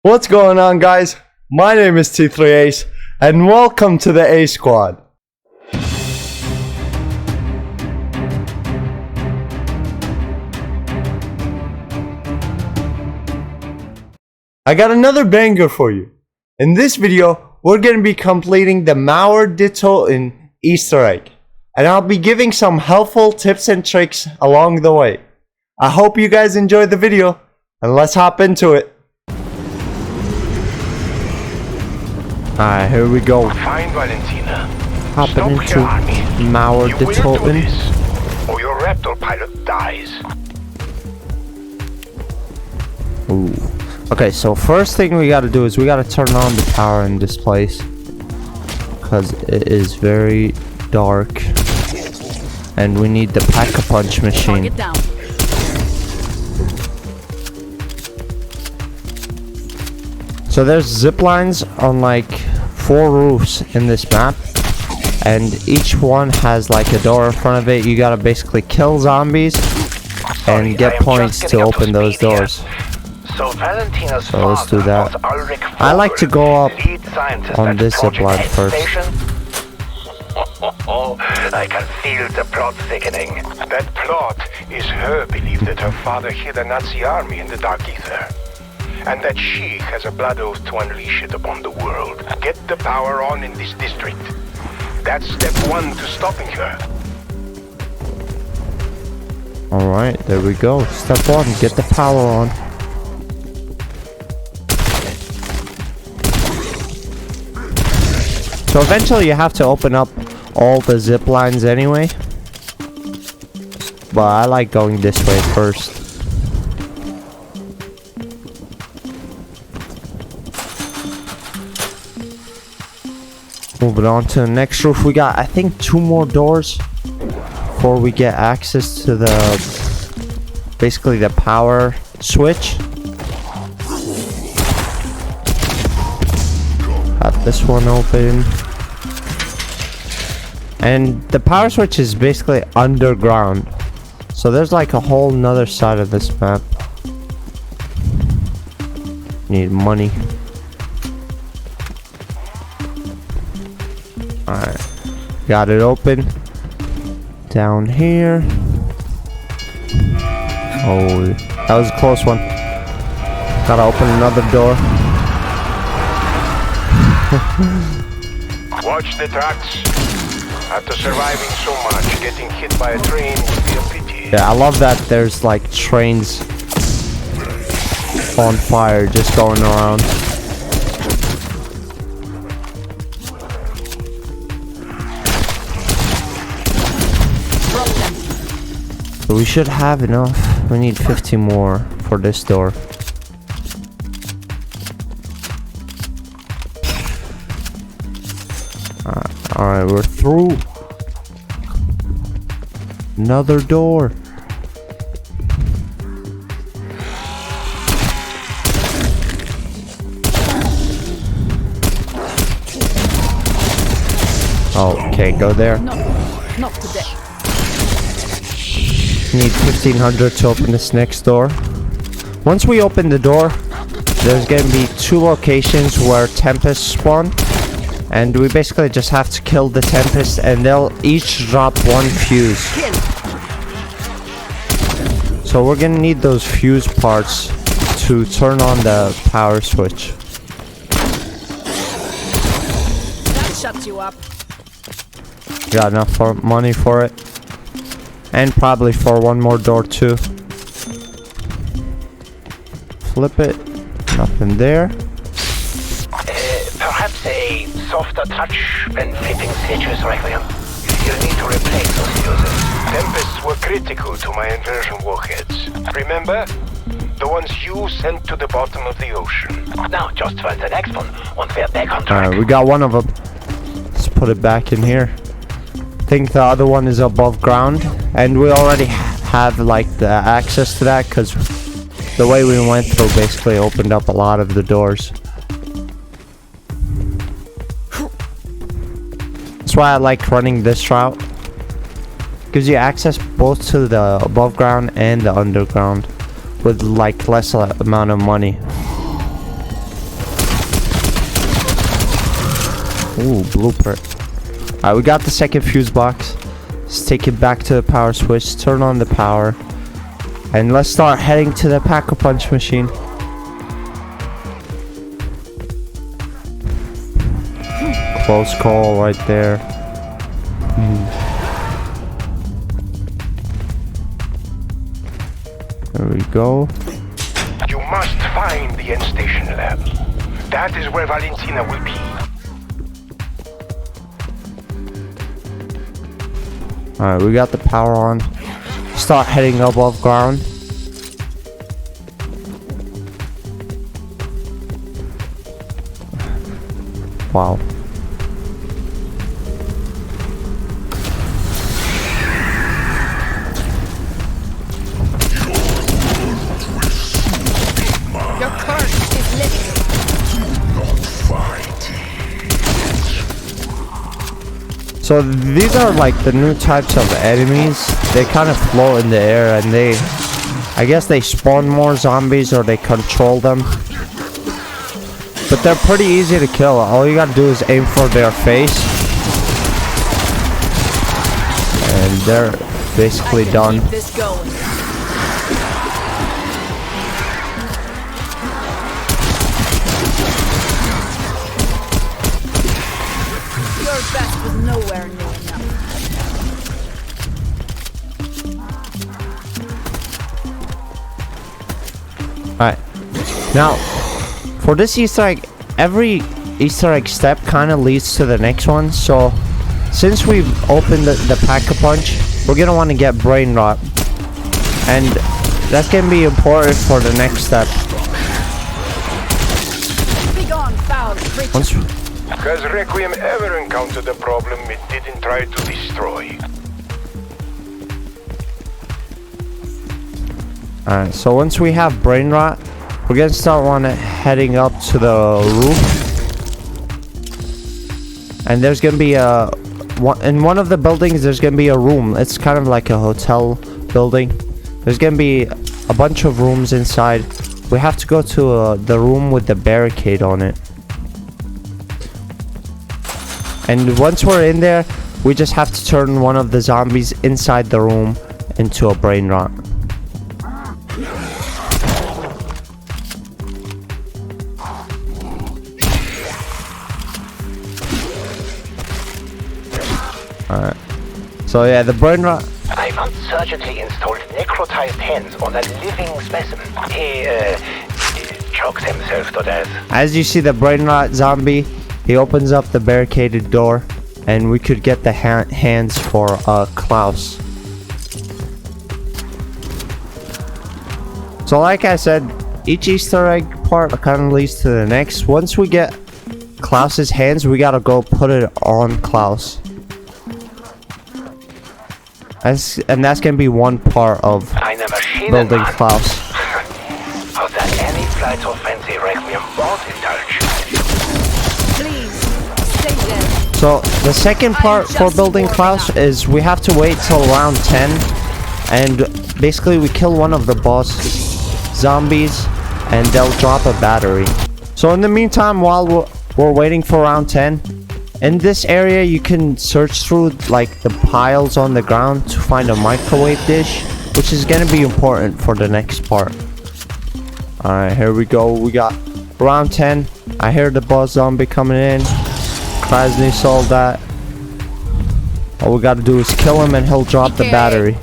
What's going on, guys? My name is T3 Ace, and welcome to the A Squad. I got another banger for you. In this video, we're going to be completing the Toten Easter egg, and I'll be giving some helpful tips and tricks along the way. I hope you guys enjoyed the video, and let's hop into it. Alright, here we go. Fine, Valentina. Hopping into Mauer de Toten. Or your raptor pilot dies. Ooh. Okay, so first thing we gotta do is we gotta turn on the power in this place, because it is very dark and we need the pack-a-punch machine. So there's zip lines on like 4 roofs in this map, and each one has like a door in front of it. You gotta basically kill zombies and get points to open those doors. So let's do that. I like to go up on this zip line first. I can feel the plot thickening. That plot is her belief that her father hid a Nazi army in the dark ether, and that she has a blood oath to unleash it upon the world. Get the power on in this district. That's step 1 to stopping her. Alright, there we go. Step 1, get the power on. So eventually you have to open up all the zip lines anyway, but I like going this way first. Moving on to the next roof, we got I think 2 more doors before we get access to the basically the power switch. Got this one open. And the power switch is basically underground. So there's like a whole nother side of this map. Need money. Alright. Got it open. Down here. Oh, that was a close one. Gotta open another door. Watch the tracks. After surviving so much, getting hit by a train would be a pity. Yeah, I love that there's like trains on fire just going around. So we should have enough. We need 50 more for this door. Alright, we're through. Another door. Oh, okay, go there. Not today. Need 1500 to open this next door. Once we open the door, there's gonna be 2 locations where tempests spawn. And we basically just have to kill the Tempest, and they'll each drop 1 fuse. So we're gonna need those fuse parts to turn on the power switch. That shuts you up. Got enough money for it. And probably for 1 more door too. Flip it. Nothing there. Perhaps a softer touch when flipping Seju's Requiem. You'll need to replace those fuses. Tempests were critical to my inversion warheads. Remember? The ones you sent to the bottom of the ocean. Now just find the next one and we're back on track. Alright, we got 1 of them. Let's put it back in here. I think the other one is above ground. And we already have like the access to that, because the way we went through basically opened up a lot of the doors. That's why I like running this route. Gives you access both to the above ground and the underground with like less amount of money. Ooh, blueprint. Alright, we got the second fuse box. Let's take it back to the power switch, turn on the power, and let's start heading to the Pack-a-Punch machine. Close call right there. There we go. You must find the end station lab. That is where Valentina will be. Alright, we got the power on. Start heading above ground. Wow. Your curse is lifted. So these are like the new types of enemies. They kind of float in the air and I guess they spawn more zombies or they control them. But they're pretty easy to kill. All you gotta do is aim for their face. And they're basically done. Keep this going. Your best was nowhere near enough. Alright. Now, for this Easter egg, every Easter egg step kind of leads to the next one. So, since we've opened the Pack-a-Punch, we're going to want to get brain rot. And that's going to be important for the next step. Be gone, foul creature. Once, Has Requiem ever encountered a problem it didn't try to destroy? Alright, so once we have brain rot, we're gonna start heading up to the roof. And there's gonna be in one of the buildings there's gonna be a room. It's kind of like a hotel building. There's gonna be a bunch of rooms inside. We have to go to the room with the barricade on it. And once we're in there, we just have to turn one of the zombies inside the room into a brain rot. Alright. So yeah, the brain rot. I once surgically installed necrotized hands on a living specimen. He chokes himself to death. As you see the brain rot zombie, he opens up the barricaded door, and we could get the hands for Klaus. So like I said, each Easter egg part kind of leads to the next. Once we get Klaus's hands, we gotta go put it on Klaus. And that's gonna be one part of building Klaus. How that any flight of fancy Requiem won't indulge. Please, stay there. So the second part for building Klaus is we have to wait till round 10, and basically we kill one of the boss zombies and they'll drop a battery. So in the meantime, while we're waiting for round 10, in this area you can search through like the piles on the ground to find a microwave dish, which is gonna be important for the next part. Alright, here we go. We got round 10. I hear the boss zombie coming in. Krasny sold that. All we gotta do is kill him and he'll drop the battery.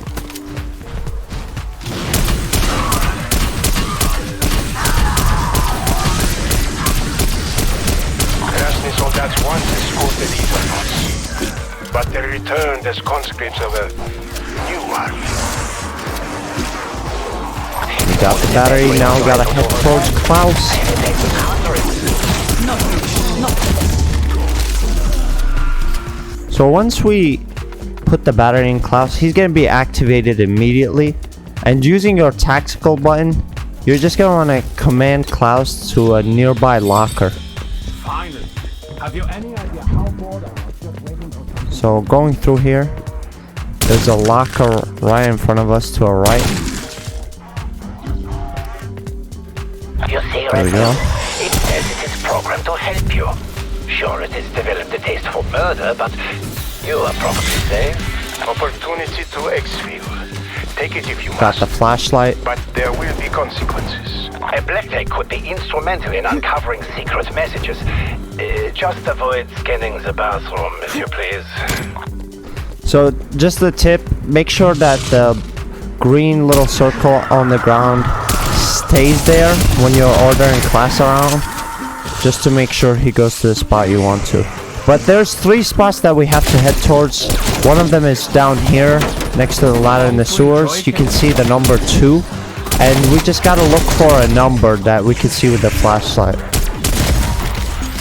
Krasny soldiers once escorted Etherbots, but they returned as conscripts of a new army. We got the battery, now we gotta head towards Klaus. So once we put the battery in Klaus, he's gonna be activated immediately. And using your tactical button, you're just gonna wanna command Klaus to a nearby locker. Finally. Have you any idea how bored I was just waiting for some... So going through here, there's a locker right in front of us to our right. You see, There we go. It says it is programmed to help you. sure it has developed a taste for murder, but you are probably safe. Opportunity to exfil. Take it if you Got must. the flashlight. But there will be consequences. A blackjack could be instrumental in uncovering secret messages. Just avoid scanning the bathroom, if you please. So just a tip, make sure that the green little circle on the ground stays there when you're ordering Klaus around, just to make sure he goes to the spot you want to. But there's 3 spots that we have to head towards. One of them is down here next to the ladder in the sewers. You can see the number 2, and we just gotta look for a number that we can see with the flashlight.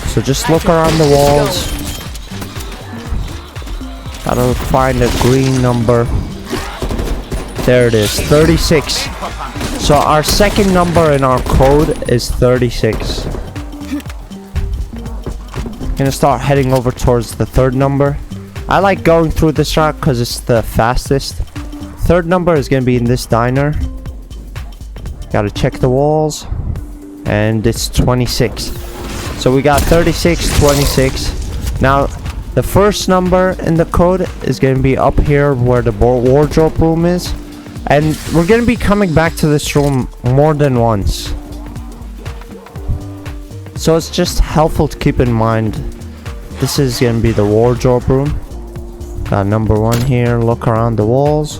So just look around the walls. Gotta find a green number. There it is, 36. So our second number in our code is 36. Gonna start heading over towards the 3rd number. I like going through this route because it's the fastest. 3rd number is gonna be in this diner. Gotta check the walls. And it's 26. So we got 36, 26. Now, the first number in the code is gonna be up here where the wardrobe room is. And we're gonna be coming back to this room more than once. So it's just helpful to keep in mind. This is gonna be the wardrobe room. Got number 1 here. Look around the walls.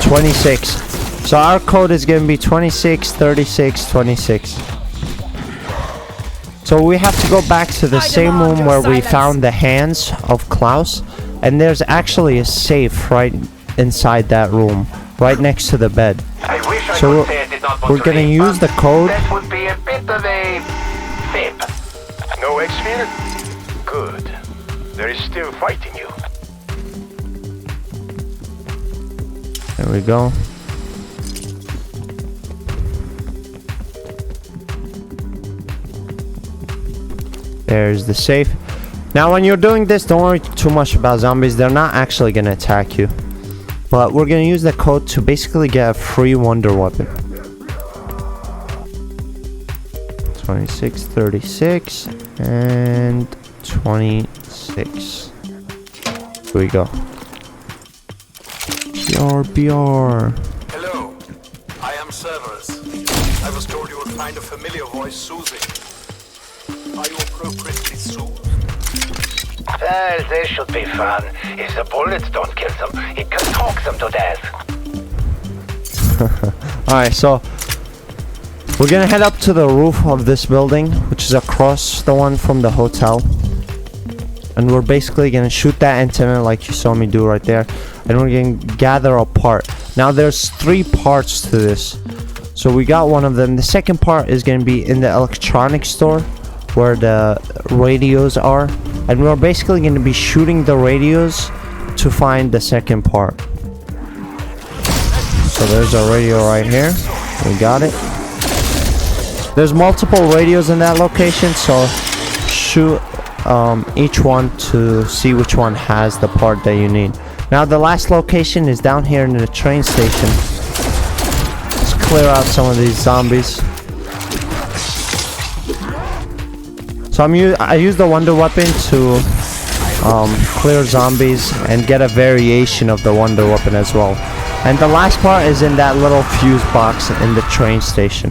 26. So our code is gonna be 26, 36, 26. So we have to go back to the same room where we found the hands of Klaus. And there's actually a safe right inside that room, right next to the bed. I wish I So could say I did not want we're to gonna leave, use but the code. That would be a bit of a fib. No exfil? Good. There is still fight in you. There we go. There's the safe. Now when you're doing this, don't worry too much about zombies. They're not actually gonna attack you. But we're gonna use the code to basically get a free wonder weapon. 26, 36, and 26. Here we go. BR. Hello, I am Cerberus. I was told you would find a familiar voice soothing. Are you appropriately soothed? Well, this should be fun. If the bullets don't kill them, it can talk them to death. Alright, so we're gonna head up to the roof of this building, which is across the one from the hotel. And we're basically gonna shoot that antenna like you saw me do right there. And we're gonna gather a part. Now there's 3 parts to this. So we got one of them. The second part is gonna be in the electronics store where the radios are. And we're basically gonna be shooting the radios to find the second part. So there's a radio right here. We got it. There's multiple radios in that location, so shoot each one to see which one has the part that you need. Now the last location is down here in the train station. Let's clear out some of these zombies. So I use the wonder weapon to clear zombies and get a variation of the wonder weapon as well. And the last part is in that little fuse box in the train station.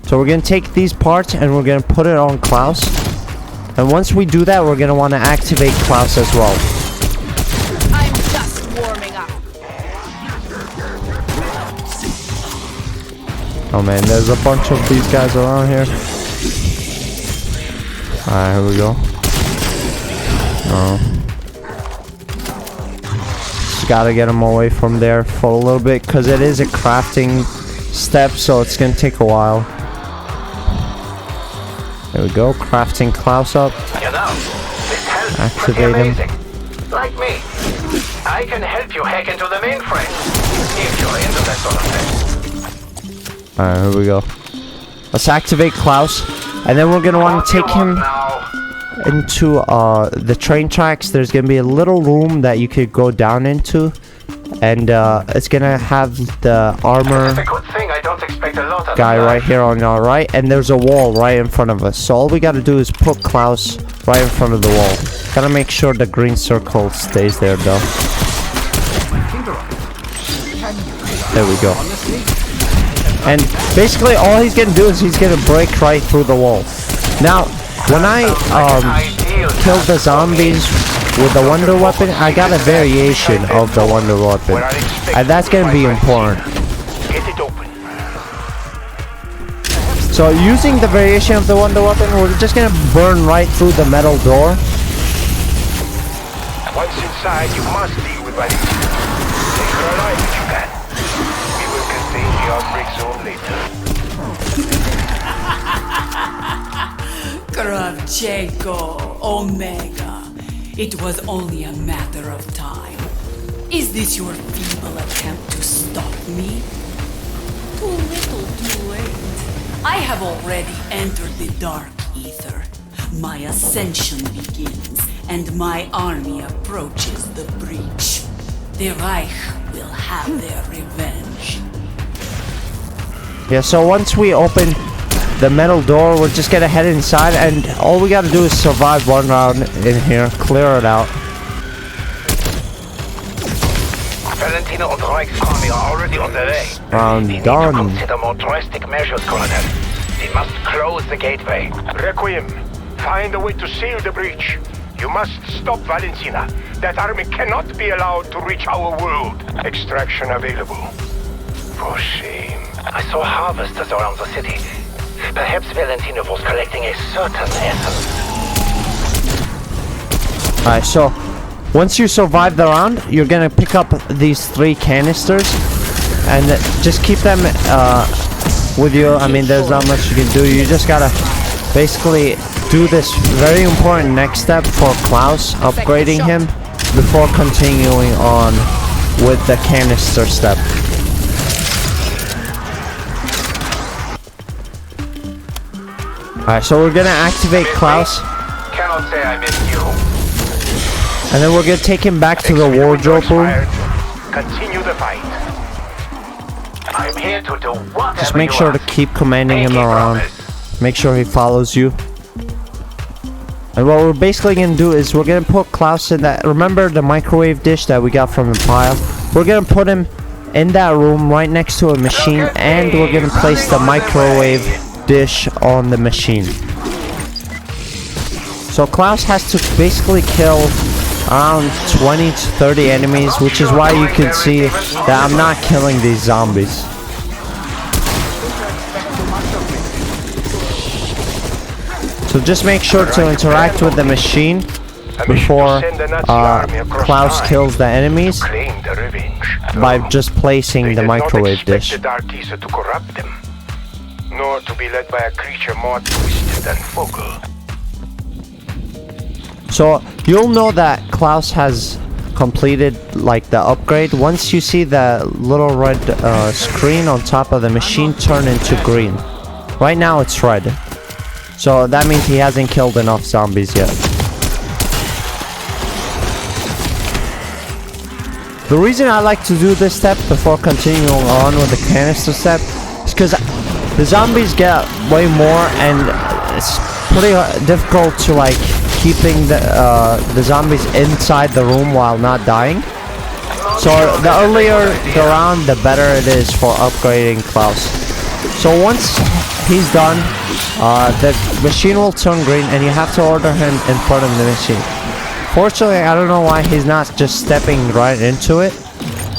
So we're gonna take these parts and we're gonna put it on Klaus. And once we do that, we're gonna want to activate Klaus as well. I'm just warming up. Oh man, there's a bunch of these guys around here. Alright, here we go. No. Just gotta get them away from there for a little bit, because it is a crafting step, so it's gonna take a while. There we go, crafting Klaus up. You know, this helps Activate pretty him. amazing. Like me. I can help you hack into the mainframe. If you're into that sort of thing. Alright, here we go. Let's activate Klaus. And then we're gonna want to take him into the train tracks. There's gonna be a little room that you could go down into. and it's gonna have the armor It's a good thing I don't expect a lot of guy them. right here on our right, and there's a wall right in front of us. So all we gotta do is put Klaus right in front of the wall. Gotta make sure the green circle stays there though. There we go. And basically all he's gonna do is he's gonna break right through the wall. Now, when I killed the zombies with the wonder weapon, I got a variation of the wonder weapon, and that's gonna be important. Get it open. So using the variation of the wonder weapon, we're just gonna burn right through the metal door. Once inside, you must deal with Valentina. Take her alive if you can. We will contain the outbreak zone later. Kravchenko, Omega. It was only a matter of time. Is this your feeble attempt to stop me? Too little, too late. I have already entered the dark ether. My ascension begins, and my army approaches the breach. The Reich will have their revenge. Yeah, so once we open the metal door, we're just gonna head inside, and all we gotta do is survive one round in here, clear it out. Valentina and Reich's army are already on the way. Round We need to done. consider more drastic measures, Colonel. We must close the gateway. Requiem, find a way to seal the breach. You must stop Valentina. That army cannot be allowed to reach our world. Extraction available. For shame. I saw harvesters around the city. Perhaps Valentina was collecting a certain essence. Alright, so once you survive the round, you're gonna pick up these 3 canisters and just keep them with you. I mean, there's not much you can do. You just gotta basically do this very important next step for Klaus, upgrading him before continuing on with the canister step. Alright, so we're gonna activate Klaus, Cannot say I missed you. and then we're gonna take him back to the wardrobe room. Continue the fight. I'm here to do whatever Just make you sure to ask. keep commanding Make him a around. promise. Make sure he follows you. And what we're basically gonna do is we're gonna put Klaus in that. Remember the microwave dish that we got from the pile? We're gonna put him in that room right next to a machine, and we're gonna place the microwave dish on the machine. So Klaus has to basically kill around 20 to 30 enemies, which is why you can see that I'm not killing these zombies. So just make sure to interact with the machine before Klaus kills the enemies Claim the revenge. by just placing They the did not microwave expect dish. the Dark Ether to corrupt them, nor to be led by a creature more twisted than Vogel. So you'll know that Klaus has completed like the upgrade once you see the little red screen on top of the machine turn into green. Right now it's red. So that means he hasn't killed enough zombies yet. The reason I like to do this step before continuing on with the canister step is because the zombies get way more, and it's pretty difficult to like keeping the zombies inside the room while not dying. So the earlier the round, the better it is for upgrading Klaus. So once he's done, the machine will turn green, and you have to order him in front of the machine. Fortunately, I don't know why he's not just stepping right into it,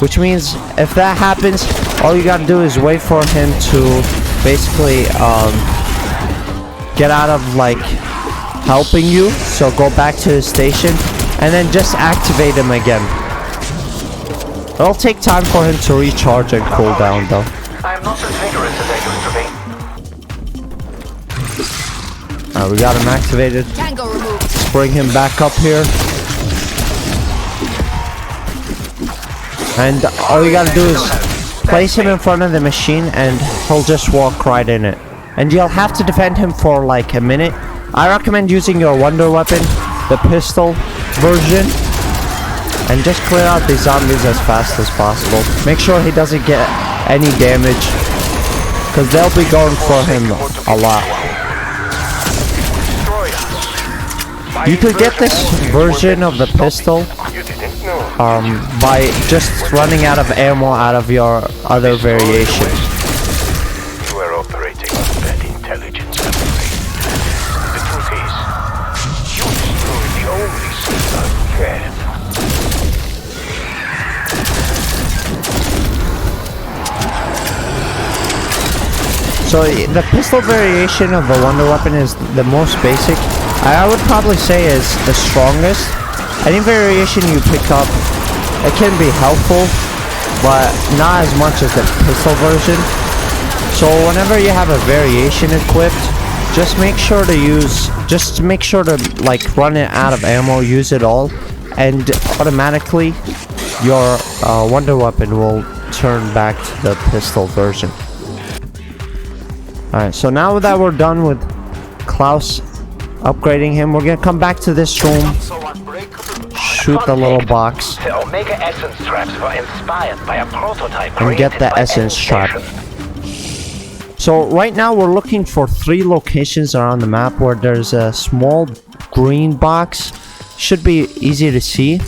which means if that happens, all you gotta do is wait for him to basically get out of like helping you, so go back to his station and then just activate him again. It'll take time for him to recharge and cool down though. I'm not as vigorous as I used to be. Alright, we got him activated. Tango removed. Let's bring him back up here. And all you gotta do is place him in front of the machine and he'll just walk right in it. And you'll have to defend him for like a minute. I recommend using your wonder weapon, the pistol version. and just clear out these zombies as fast as possible. Make sure he doesn't get any damage, because they'll be going for him a lot. You could get this version of the pistol by just running out of ammo out of your other variation. You are operating on bad intelligence. The truth is, you destroyed the only signal you had. So the pistol variation of the wonder weapon is the most basic. I would probably say is the strongest. Any variation you pick up, it can be helpful, but not as much as the pistol version. So whenever you have a variation equipped, just make sure to like run it out of ammo, use it all, and automatically your wonder weapon will turn back to the pistol version. Alright, so now that we're done with Klaus upgrading him, we're gonna come back to this room, shoot the little box, The Omega essence traps were inspired by a prototype and get created the by essence trap. N-Station. So right now we're looking for 3 locations around the map where there's a small green box. Should be easy to see.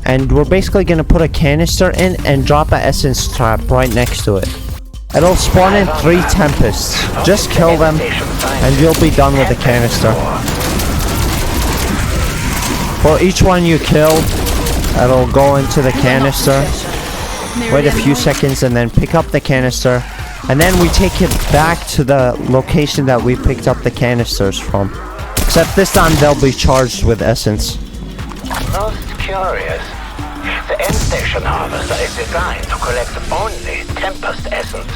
And we're basically gonna put a canister in and drop an essence trap right next to it. It'll spawn in 3 tempests. Just kill them and you'll be done with the canister. For each one you kill, it'll go into the canister. Wait a few seconds and then pick up the canister. And then we take it back to the location that we picked up the canisters from. Except this time they'll be charged with essence. Most curious. The N-Station harvester is designed to collect only Tempest essence.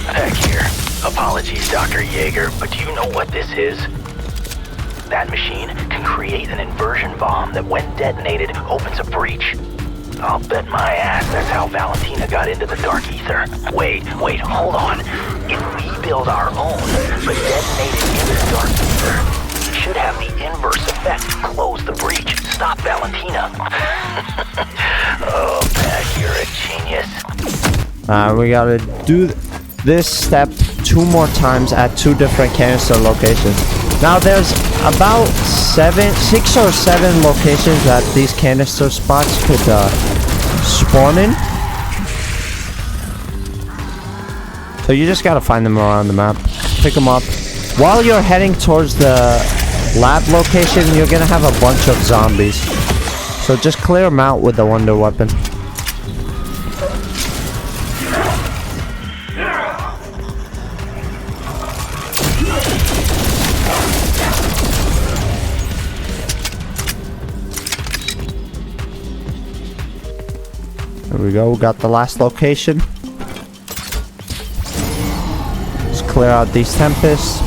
Back here. Apologies, Dr. Yeager, but do you know what this is? That machine can create an inversion bomb that, when detonated, opens a breach. I'll bet my ass that's how Valentina got into the Dark Ether. Wait, hold on. If we build our own, but detonate it into the Dark Ether, it should have the inverse effect. Close the breach. Stop Valentina. Oh, Pat, you're a genius. We gotta do this step 2 more times at 2 different canister locations. Now there's about 6 or 7 locations that these canister spots could spawn in. So you just gotta find them around the map, pick them up. While you're heading towards the lab location, you're gonna have a bunch of zombies. So just clear them out with the wonder weapon. There we go, we got the last location. Let's clear out these tempests.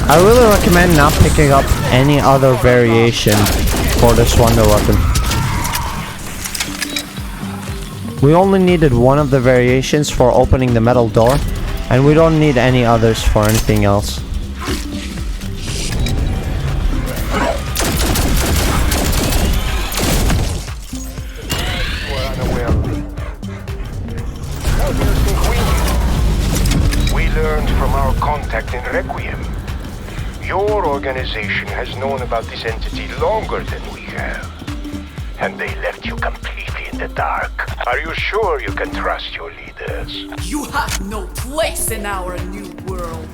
I really recommend not picking up any other variation for this wonder weapon. We only needed one of the variations for opening the metal door, and we don't need any others for anything else. In Requiem. Your organization has known about this entity longer than we have. And they left you completely in the dark. Are you sure you can trust your leaders? You have no place in our new world.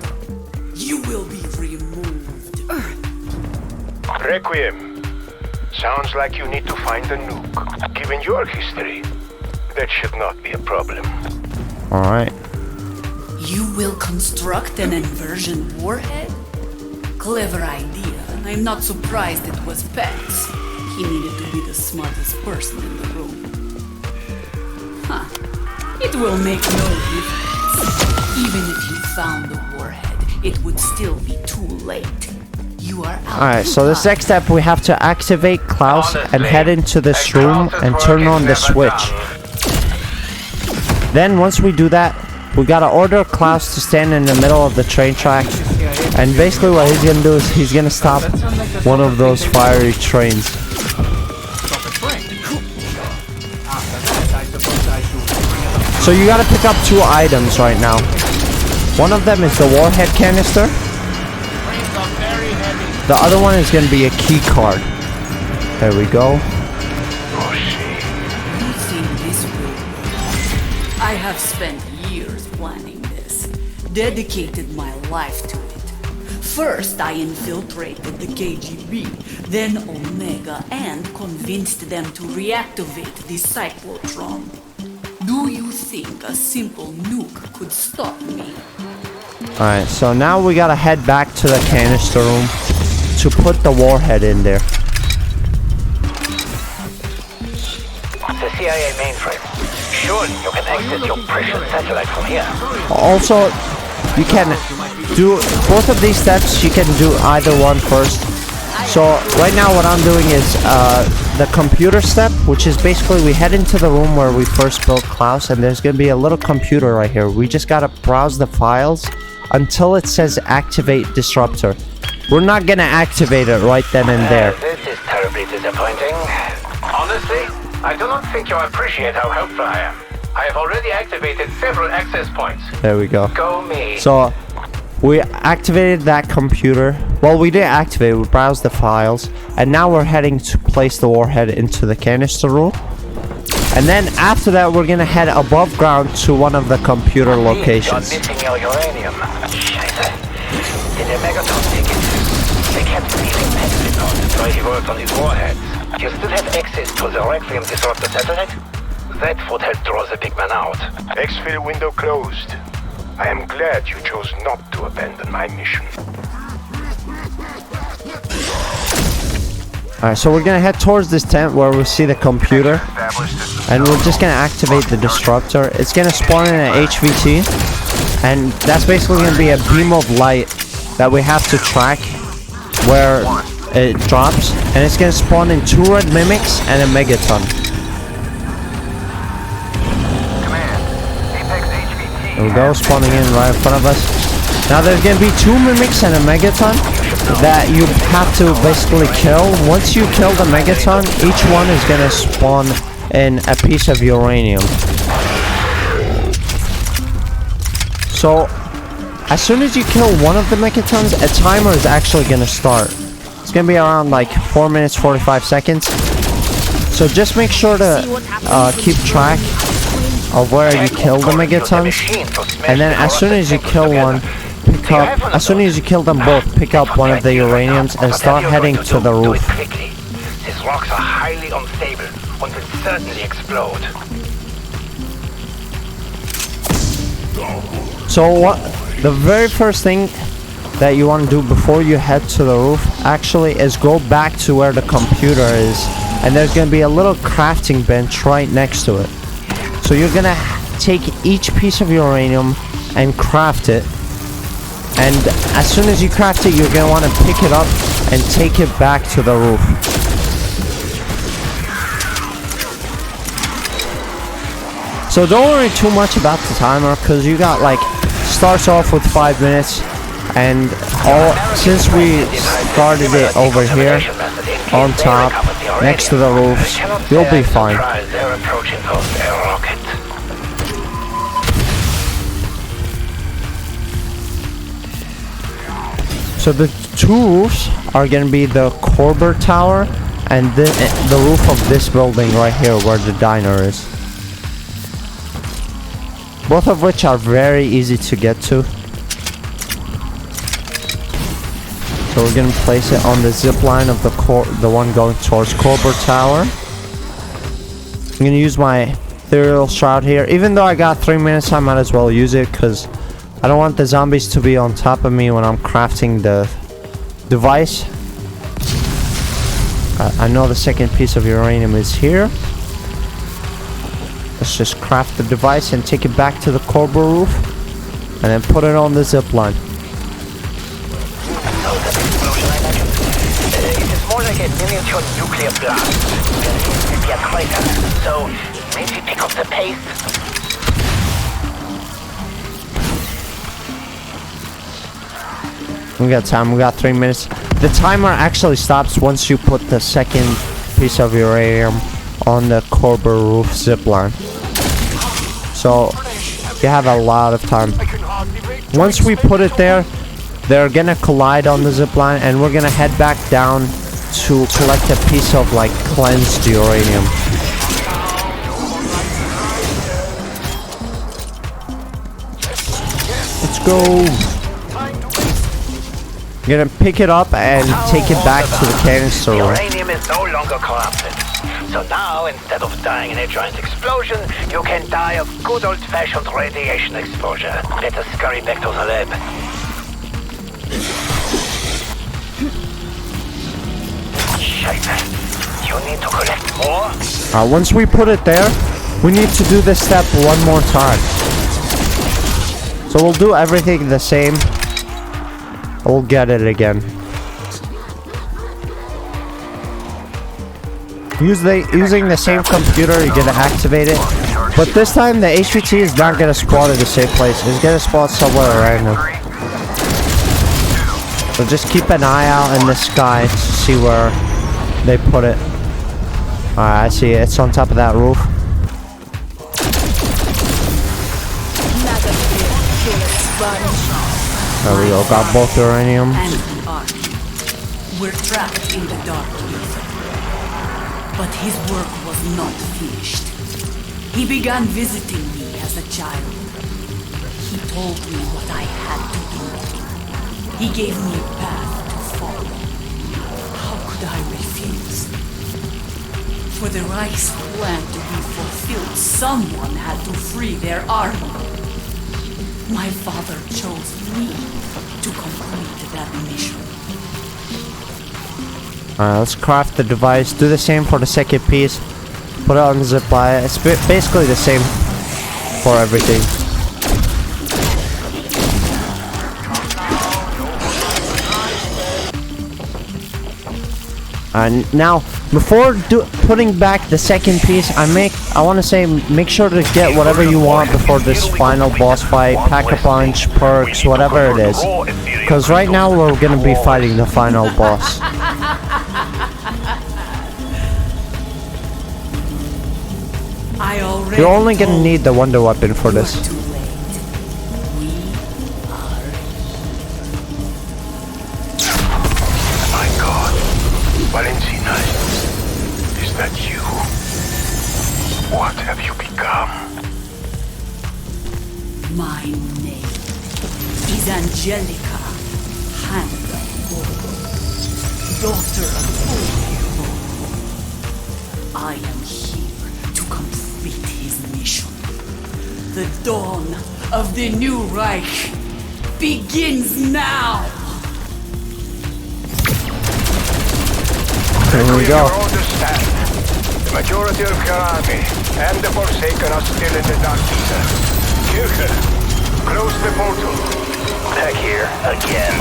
You will be removed. Requiem. Sounds like you need to find a nuke. Given your history, that should not be a problem. Alright. You will construct an inversion warhead? Clever idea. I'm not surprised it was Pex. He needed to be the smartest person in the room. Huh. It will make no difference. Even if you found the warhead, it would still be too late. You are out. Alright, so this next step we have to activate Klaus and head into this room and turn on the switch. Then once we do that, we gotta order Klaus to stand in the middle of the train track And basically what he's gonna do is he's gonna stop one of those fiery trains. So you gotta pick up 2 items right now. One of them is the Warhead canister. The other one is gonna be a key card. There we go. You think this will work? I have spent years planning this, dedicated my life to it. First, I infiltrated the KGB, then Omega, and convinced them to reactivate the cyclotron. Do you think a simple nuke could stop me? Alright, so now we gotta head back to the canister room to put the warhead in there. The CIA mainframe. Surely you can access your precious satellite from here. Also, you can do both of these steps. You can do either one first. So right now what I'm doing is the computer step, which is basically we head into the room where we first built Klaus, and there's gonna be a little computer right here. We just gotta browse the files until it says activate disruptor. We're not gonna activate it right then and there. This is terribly disappointing. Honestly, I do not think you appreciate how helpful I am. I have already activated several access points. There we go. Go me. So we activated that computer. Well, we didn't activate it, we browsed the files, and now we're heading to place the warhead into the canister room. And then after that, we're gonna head above ground to one of the computer locations. You're missing your uranium. Scheiße. In the Megaton ticket, they kept leaving messages on while he worked on his warheads. You still have access to the Requiem disruptor satellite? That would help draw the big man out. Exfil window closed. I am glad you chose not to abandon my mission. Alright, so we're gonna head towards this tent where we see the computer, and we're just gonna activate the disruptor. It's gonna spawn in an HVT, and that's basically gonna be a beam of light that we have to track where it drops, and it's gonna spawn in 2 red mimics and a megaton. There we go, spawning in right in front of us. Now there's gonna be 2 mimics and a megaton that you have to basically kill. Once you kill the megaton, each one is gonna spawn in a piece of uranium. So as soon as you kill one of the megatons, a timer is actually gonna start. It's gonna be around like 4 minutes 45 seconds. So just make sure to keep track of where you kill the megatons, and then as soon as you kill one, as soon as you kill them both, pick up one of the uraniums and start heading to the roof. These rocks are highly unstable and will certainly explode. So what? The very first thing that you want to do before you head to the roof actually is go back to where the computer is, and there's going to be a little crafting bench right next to it. So you're gonna take each piece of uranium and craft it, and as soon as you craft it, you're gonna want to pick it up and take it back to the roof. So don't worry too much about the timer, because you got like, starts off with 5 minutes, and since we started it over here on top next to the roofs, you'll be fine. So the 2 roofs are gonna be the Corber Tower and the roof of this building right here where the diner is. Both of which are very easy to get to. So we're gonna place it on the zip line of the one going towards Corber Tower. I'm gonna use my ethereal shroud here. Even though I got 3 minutes, I might as well use it because I don't want the zombies to be on top of me when I'm crafting the device. I know the second piece of uranium is here. Let's just craft the device and take it back to the Corber roof, and then put it on the zip line. It is more like a miniature nuclear blast. Maybe a crater. So maybe pick up the pace. We got time. We got 3 minutes. The timer actually stops once you put the second piece of uranium on the Corber roof zipline. So you have a lot of time. Once we put it there, they're gonna collide on the zipline, and we're gonna head back down to collect a piece of like cleansed uranium. Let's go. I'm gonna pick it up and take it back to the canister room. Uranium is no longer corrupted. So now, instead of dying in a giant explosion, you can die of good old-fashioned radiation exposure. Let us scurry back to the lab. Shit. You need to collect more? Once we put it there, we need to do this step one more time. So we'll do everything the same. We'll get it again. Using the same computer, you're gonna activate it. But this time, the HVT is not gonna spawn in the same place. It's gonna spawn somewhere random. So just keep an eye out in the sky to see where they put it. Alright, I see it. It's on top of that roof. There we go. Got both uranium. And the ark. We're trapped in the dark ether. But his work was not finished. He began visiting me as a child. He told me what I had to do. He gave me a path to follow. How could I refuse? For the Reich's plan to be fulfilled, someone had to free their army. My father chose me to complete that mission. Alright, let's craft the device. Do the same for the second piece. Put it on the zip line. It's basically the same for everything. And now, before putting back the second piece, I want to say make sure to get whatever you want before this final boss fight. Pack a punch, perks, whatever it is. Because right now we're going to be fighting the final boss. You're only going to need the wonder weapon for this. My God, Valentina, is that you? What have you become? My name is Angelica Handel, daughter of Warhead. I am here to complete his mission. The dawn of the new Reich begins now! Here we go. Understand. The majority of your army and the Forsaken are still in the dark ether. Kirche, close the portal. Back here, again.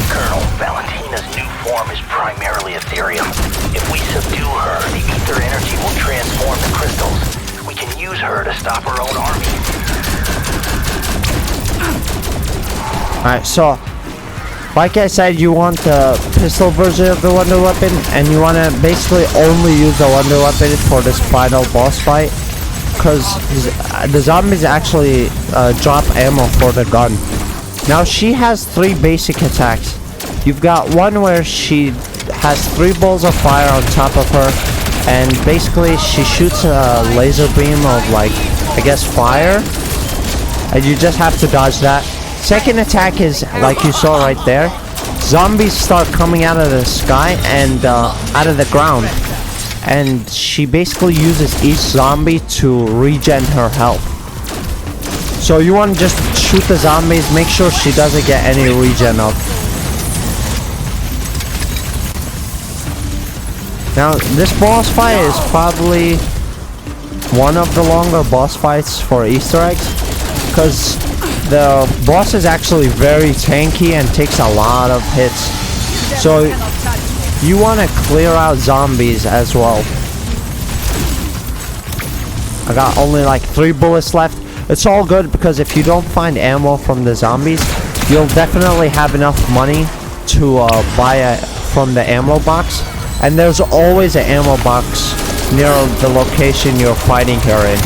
Colonel, Valentina's new form is primarily Ethereum. If we subdue her, the ether energy will transform the crystals. We can use her to stop our own army. Alright, so like I said, you want the pistol version of the wonder weapon, and you want to basically only use the wonder weapon for this final boss fight, because the zombies actually drop ammo for the gun. Now she has 3 basic attacks. You've got one where she has 3 balls of fire on top of her, and basically she shoots a laser beam of, like, I guess fire, and you just have to dodge that. Second attack is like you saw right there. Zombies start coming out of the sky and out of the ground, and she basically uses each zombie to regen her health. So you want to just shoot the zombies, make sure she doesn't get any regen up. Now this boss fight is probably one of the longer boss fights for Easter eggs, because the boss is actually very tanky and takes a lot of hits. So you want to clear out zombies as well. I got only like 3 bullets left. It's all good, because if you don't find ammo from the zombies, you'll definitely have enough money to buy it from the ammo box, and there's always an ammo box near the location you're fighting her in.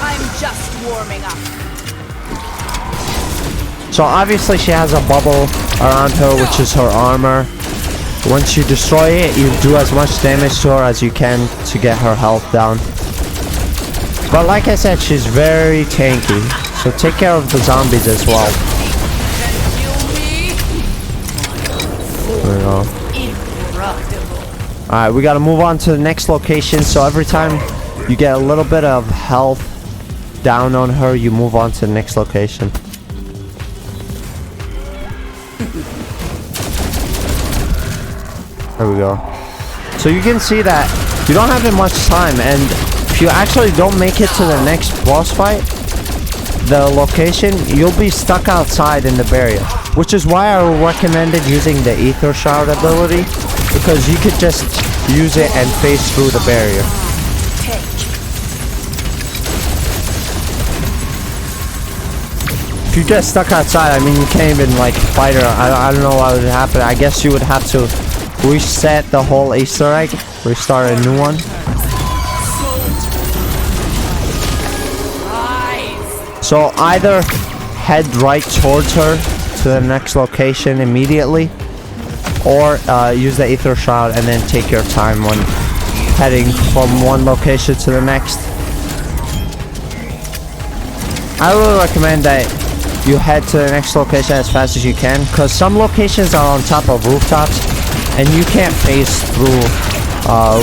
I'm just warming up. So obviously she has a bubble around her, which is her armor. Once you destroy it, you do as much damage to her as you can to get her health down. But like I said, she's very tanky, so take care of the zombies as well. There we go. Alright, we gotta move on to the next location, so every time you get a little bit of health down on her, you move on to the next location. There we go. So you can see that you don't have that much time, and if you actually don't make it to the next boss fight, the location, you'll be stuck outside in the barrier. Which is why I recommended using the Ether Shroud ability, because you could just use it and phase through the barrier. If you get stuck outside, I mean, you can't even like fight her. I don't know what would happen. I guess you would have to reset the whole Easter egg, restart a new one. So either head right towards her to the next location immediately, or use the Ether Shroud and then take your time when heading from one location to the next. I really recommend that you head to the next location as fast as you can, because some locations are on top of rooftops and you can't phase through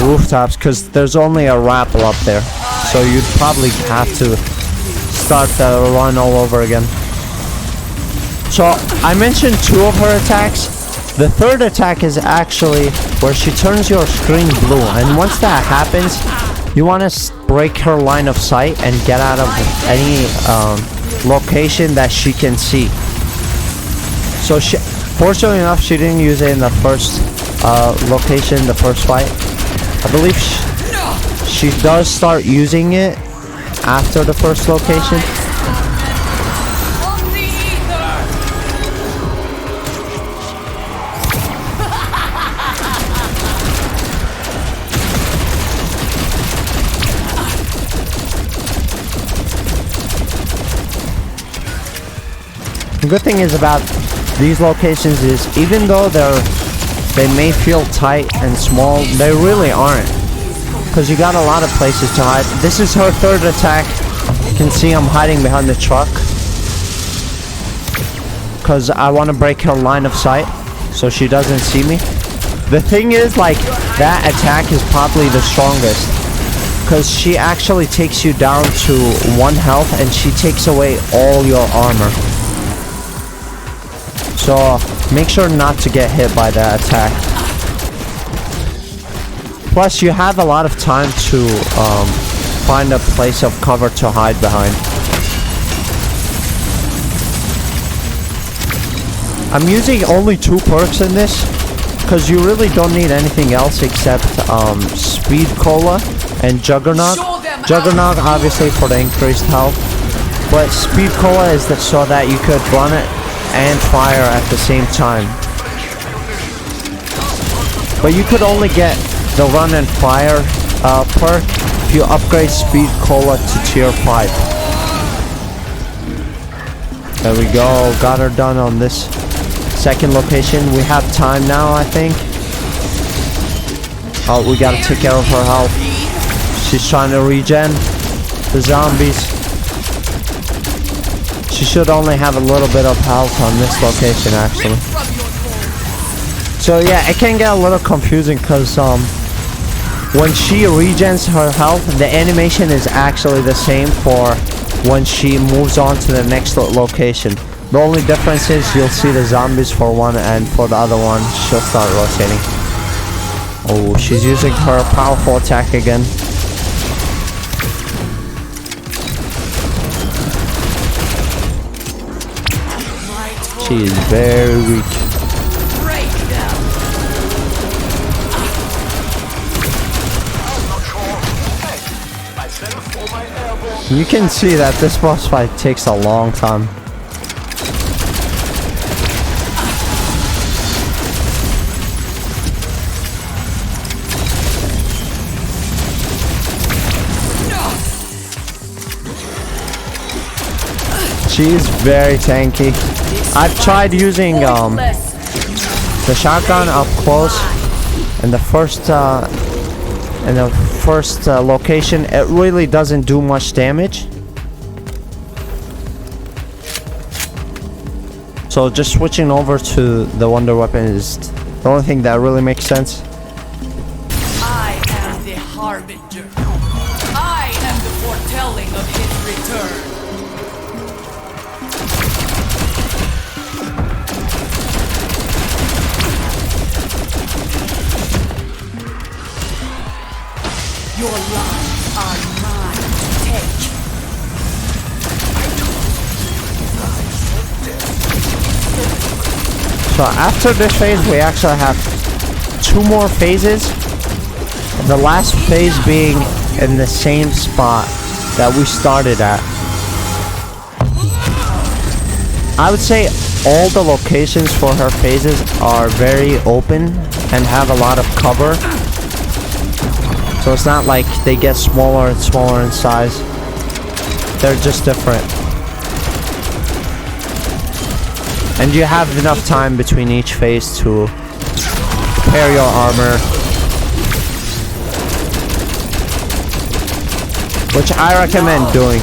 rooftops because there's only a rappel up there, so you'd probably have to start the run all over again. So I mentioned 2 of her attacks. The third attack is actually where she turns your screen blue, and once that happens, you want to break her line of sight and get out of any location that she can see. So fortunately enough, she didn't use it in the first location, the first fight. I believe she does start using it after the first location. The good thing is about these locations is, even though they may feel tight and small, they really aren't, because you got a lot of places to hide. This is her third attack. You can see I'm hiding behind the truck because I want to break her line of sight so she doesn't see me. The thing is, like, that attack is probably the strongest because she actually takes you down to 1 health and she takes away all your armor. So make sure not to get hit by that attack. Plus, you have a lot of time to find a place of cover to hide behind. I'm using only 2 perks in this because you really don't need anything else except Speed Cola and Juggernaut. Juggernaut obviously for the increased health, but Speed Cola is so that you could run it and fire at the same time. But you could only get the run and fire perk if you upgrade Speed Cola to tier 5. There we go, got her done on this second location. We have time now, I think. Oh, we gotta take care of her health. She's trying to regen the zombies. She should only have a little bit of health on this location, actually. So yeah, it can get a little confusing because when she regens her health, the animation is actually the same for when she moves on to the next location. The only difference is you'll see the zombies for one, and for the other one, she'll start rotating. Oh, she's using her powerful attack again. She is very weak. You can see that this boss fight takes a long time. She is very tanky. I've tried using the shotgun up close in the first location. It really doesn't do much damage. So just switching over to the wonder weapon is the only thing that really makes sense. I am the harbinger. I am the foretelling of his return. Your lives are mine to take. So after this phase, we actually have 2 more phases. The last phase being in the same spot that we started at. I would say all the locations for her phases are very open and have a lot of cover. So it's not like they get smaller and smaller in size. They're just different. And you have enough time between each phase to repair your armor, which I recommend doing.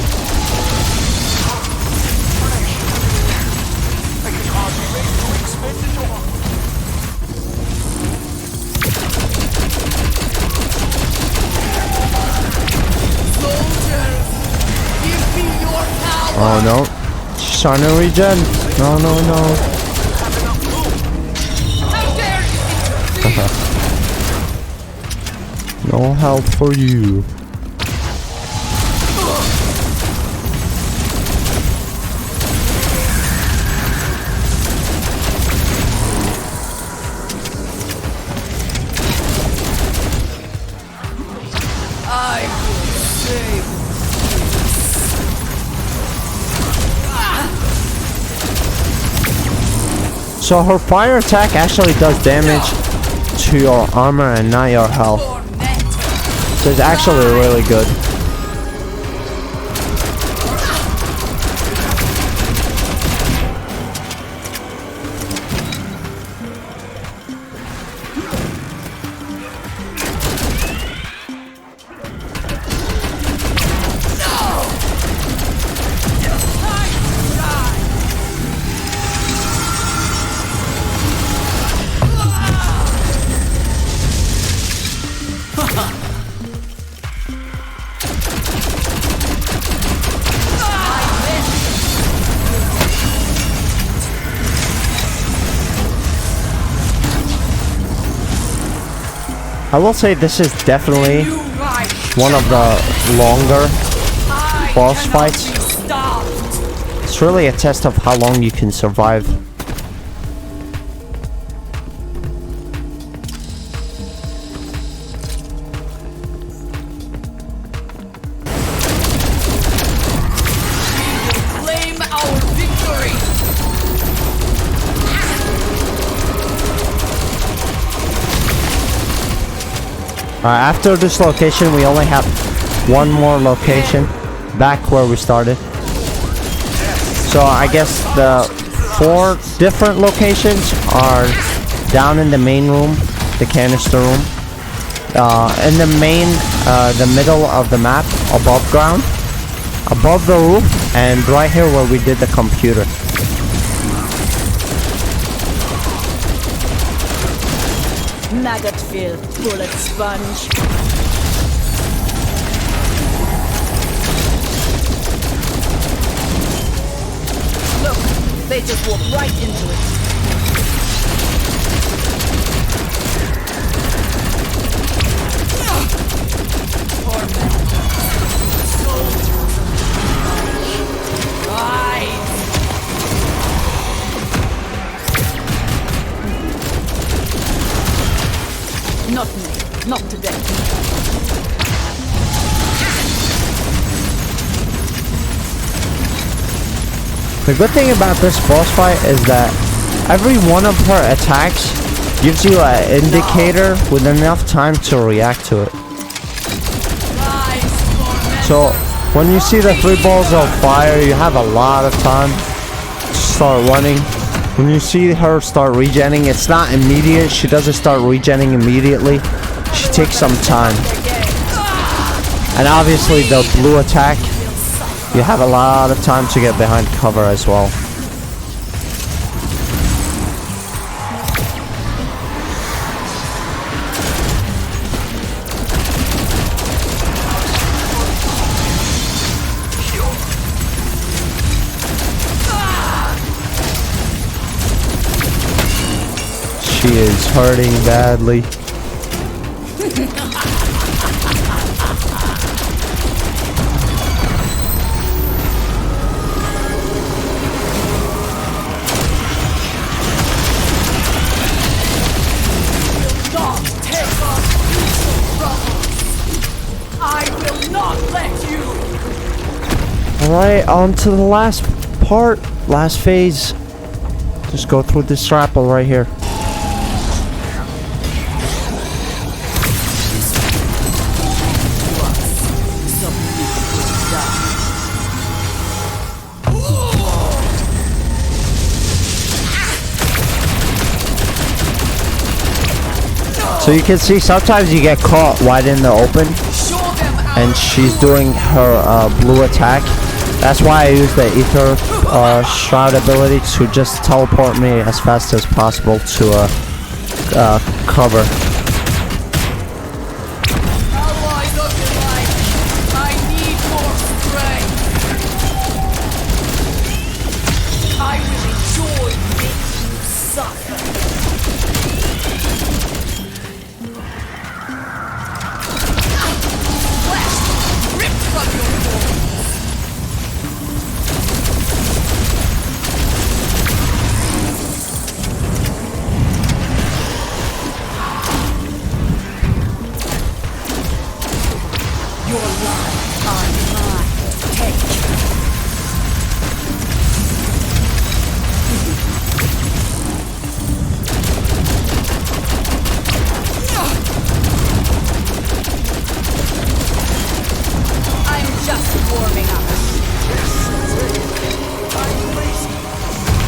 Oh no, she's trying to regen. No, no, no. No help for you. I will save. So her fire attack actually does damage to your armor and not your health. So it's actually really good. I will say this is definitely one of the longer boss fights. It's really a test of how long you can survive. Claim our victory. After this location, we only have one more location back where we started. So I guess the 4 different locations are down in the main room, the canister room, in the main, the middle of the map, above ground, above the roof, and right here where we did the computer. Maggot-filled bullet sponge. Look, they just walked right into it. Not me. Not today. The good thing about this boss fight is that every one of her attacks gives you an indicator with enough time to react to it. So When you see the 3 balls of fire, you have a lot of time to start running. When you see her start regenning, it's not immediate. She doesn't start regenning immediately. She takes some time. And obviously the blue attack, you have a lot of time to get behind cover as well. She is hurting badly. Alright, on to the last part, last phase. Just go through this grapple right here. So you can see sometimes you get caught wide in the open and she's doing her blue attack. That's why I use the ether shroud ability to just teleport me as fast as possible to cover.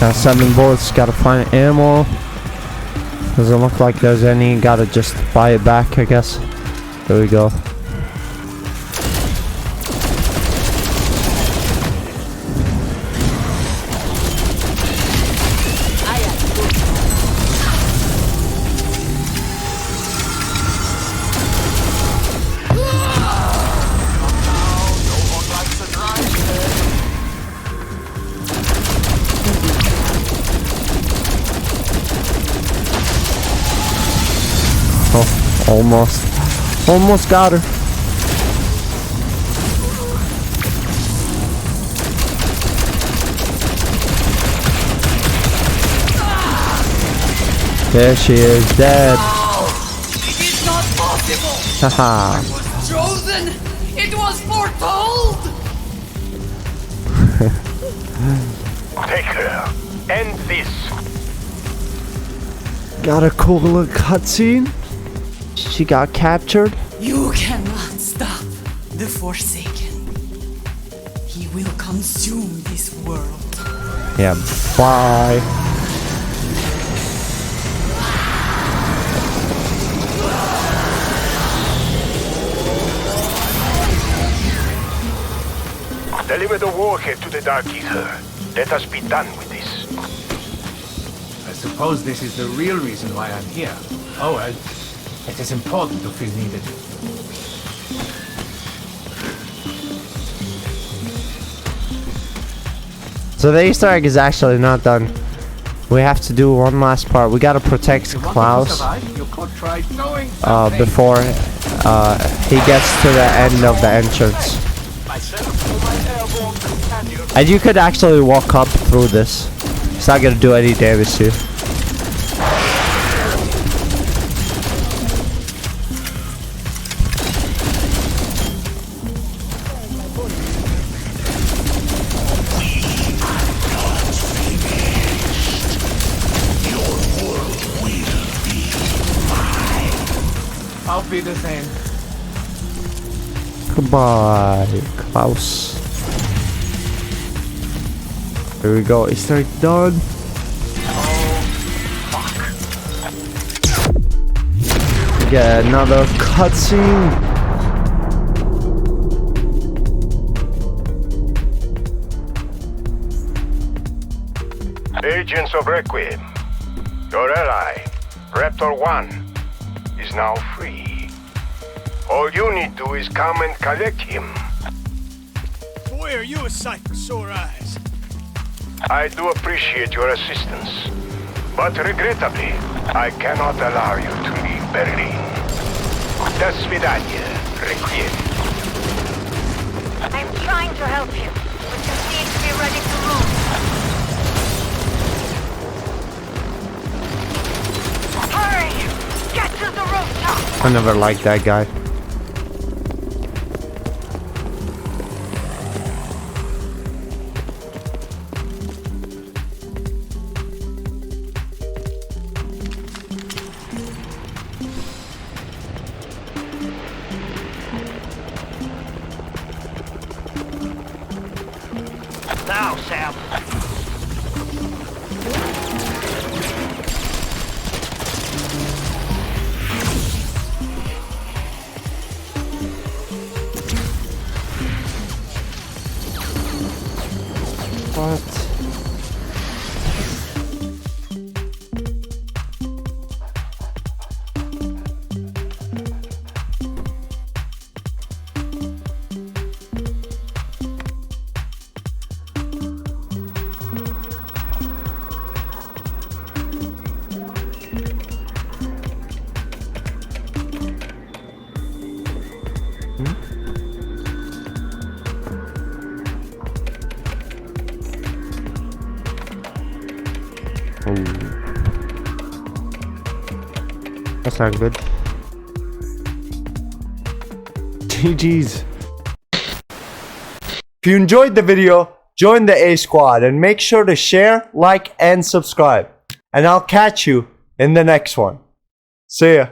Got 7 bullets, gotta find ammo. Doesn't look like there's any, gotta just buy it back, I guess. There we go. Almost got her. There she is, dead. It is not possible. Haha. I was chosen. It was foretold. Take her. End this. Got a cool little cutscene. She got captured. You cannot stop the Forsaken. He will consume this world. Yeah, bye. Deliver the Warhead to the Dark Ether. Let us be done with this. I suppose this is the real reason why I'm here. Oh, it is important to feel needed. So the Easter egg is actually not done. We have to do one last part. We gotta protect Klaus before he gets to the end of the entrance. And you could actually walk up through this. It's not gonna do any damage to you. I'll be the same. Goodbye, Klaus. Here we go. Easter egg done. Get another cutscene. Agents of Requiem, your ally, Raptor 1, is now free. All you need to do is come and collect him. Boy, are you a sight for sore eyes. I do appreciate your assistance, but regrettably, I cannot allow you to leave Berlin. До свидания, Requiem. I'm trying to help you, but you need to be ready to move. Hurry! Get to the rooftop! I never liked that guy. Now, Sam. What? That's not good. GG's. If you enjoyed the video, join the A Squad and make sure to share, like, and subscribe. And I'll catch you in the next one. See ya.